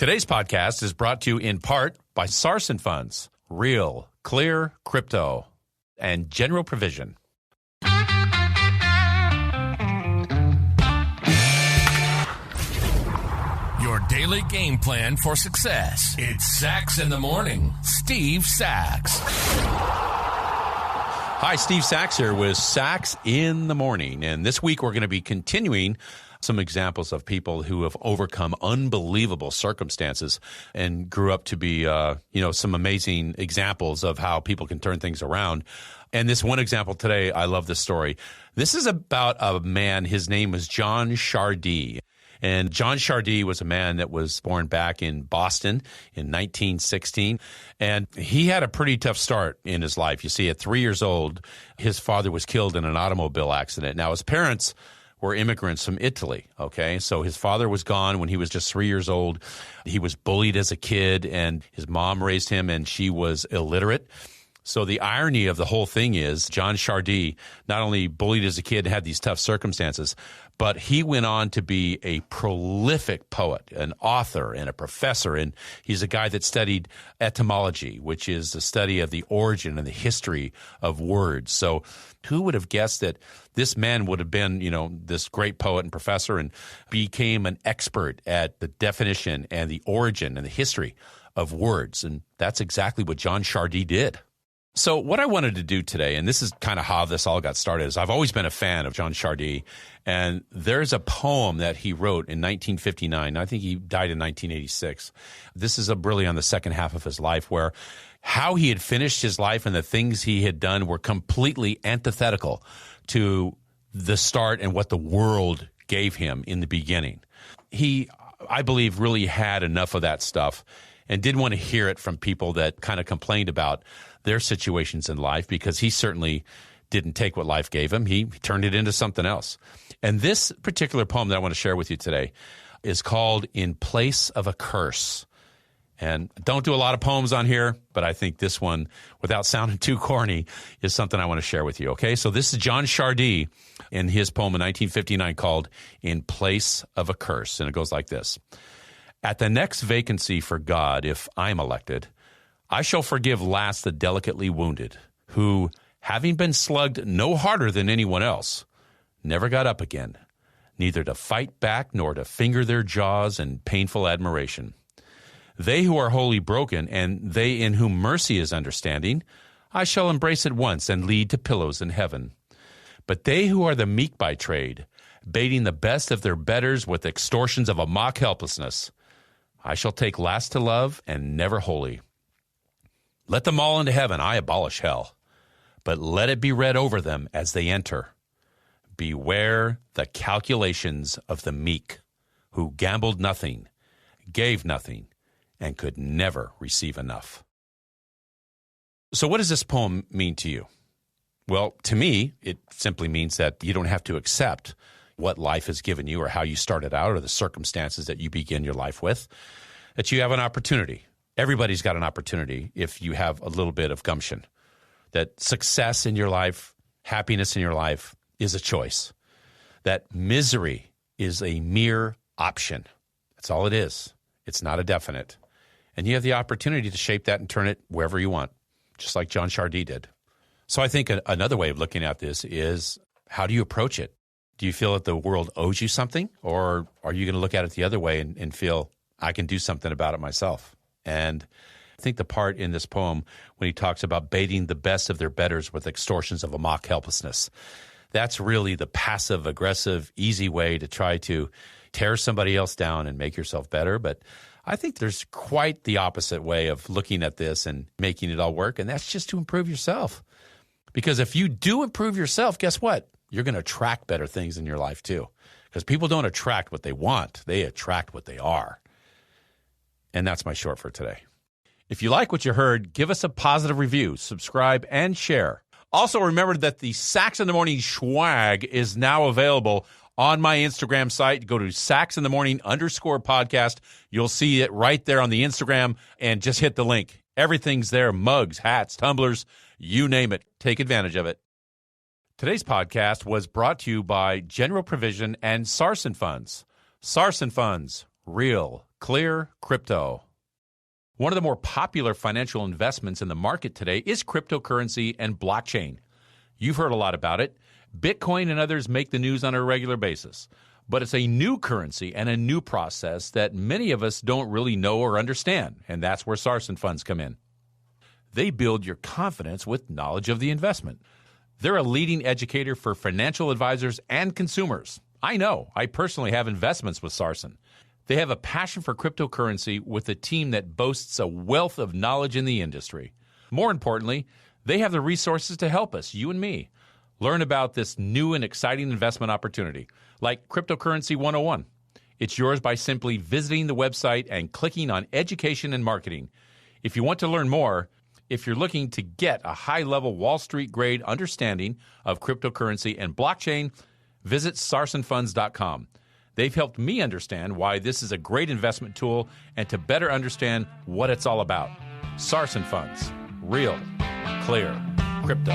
Today's podcast is brought to you in part by Sarson Funds, Real, Clear, Crypto, and General Provision. Your daily game plan for success. It's Sachs in the Morning. Steve Sachs. Hi, Steve Sachs here with Sachs in the Morning. And this week we're going to be continuing some examples of people who have overcome unbelievable circumstances and grew up to be, some amazing examples of how people can turn things around. And this one example today, I love this story. This is about a man. His name was John Ciardi. And John Ciardi was a man that was born back in Boston in 1916. And he had a pretty tough start in his life. You see, at 3 years old, his father was killed in an automobile accident. Now, his parents were immigrants from Italy, okay? So his father was gone when he was just 3 years old. He was bullied as a kid, and his mom raised him, and she was illiterate. So the irony of the whole thing is John Ciardi not only bullied as a kid and had these tough circumstances, but he went on to be a prolific poet, an author, and a professor. And he's a guy that studied etymology, which is the study of the origin and the history of words. So who would have guessed that this man would have been, this great poet and professor and became an expert at the definition and the origin and the history of words? And that's exactly what John Ciardi did. So what I wanted to do today, and this is kind of how this all got started, is I've always been a fan of John Ciardi, and there's a poem that he wrote in 1959. I think he died in 1986. This is really on the second half of his life, where how he had finished his life and the things he had done were completely antithetical to the start and what the world gave him in the beginning. He, I believe, really had enough of that stuff and didn't want to hear it from people that kind of complained about their situations in life, because he certainly didn't take what life gave him. He turned it into something else. And this particular poem that I want to share with you today is called In Place of a Curse. And don't do a lot of poems on here, but I think this one, without sounding too corny, is something I want to share with you, okay? So this is John Ciardi in his poem in 1959 called In Place of a Curse. And it goes like this. At the next vacancy for God, if I'm elected, I shall forgive last the delicately wounded, who, having been slugged no harder than anyone else, never got up again, neither to fight back nor to finger their jaws in painful admiration. They who are wholly broken, and they in whom mercy is understanding, I shall embrace at once and lead to pillows in heaven. But they who are the meek by trade, baiting the best of their betters with extortions of a mock helplessness, I shall take last to love and never wholly. Let them all into heaven, I abolish hell, but let it be read over them as they enter. Beware the calculations of the meek, who gambled nothing, gave nothing, and could never receive enough. So what does this poem mean to you? Well, to me, it simply means that you don't have to accept what life has given you or how you started out or the circumstances that you begin your life with, that you have an opportunity. Everybody's got an opportunity if you have a little bit of gumption. That success in your life, happiness in your life is a choice. That misery is a mere option. That's all it is. It's not a definite. And you have the opportunity to shape that and turn it wherever you want, just like John Ciardi did. So I think another way of looking at this is, how do you approach it? Do you feel that the world owes you something? Or are you going to look at it the other way and feel, I can do something about it myself? And I think the part in this poem when he talks about baiting the best of their betters with extortions of a mock helplessness, that's really the passive-aggressive, easy way to try to tear somebody else down and make yourself better. But I think there's quite the opposite way of looking at this and making it all work, and that's just to improve yourself. Because if you do improve yourself, guess what? You're going to attract better things in your life too. Because people don't attract what they want. They attract what they are. And that's my short for today. If you like what you heard, give us a positive review, subscribe, and share. Also, remember that the Sachs in the Morning swag is now available on my Instagram site. Go to SachsInTheMorning_podcast. You'll see it right there on the Instagram, and just hit the link. Everything's there, mugs, hats, tumblers, you name it. Take advantage of it. Today's podcast was brought to you by General Provision and Sarson Funds. Sarson Funds, real, Clear crypto. One of the more popular financial investments in the market today is cryptocurrency and blockchain. You've heard a lot about it. Bitcoin and others make the news on a regular basis. But it's a new currency and a new process that many of us don't really know or understand, and that's where Sarson funds come in. They build your confidence with knowledge of the investment. They're a leading educator for financial advisors and consumers. I know. I personally have investments with Sarson. They have a passion for cryptocurrency with a team that boasts a wealth of knowledge in the industry. More importantly, they have the resources to help us, you and me, learn about this new and exciting investment opportunity, like Cryptocurrency 101. It's yours by simply visiting the website and clicking on Education and Marketing. If you want to learn more, if you're looking to get a high-level Wall Street grade understanding of cryptocurrency and blockchain, visit sarsonfunds.com. They've helped me understand why this is a great investment tool and to better understand what it's all about. Sarson Funds. Real, clear, crypto.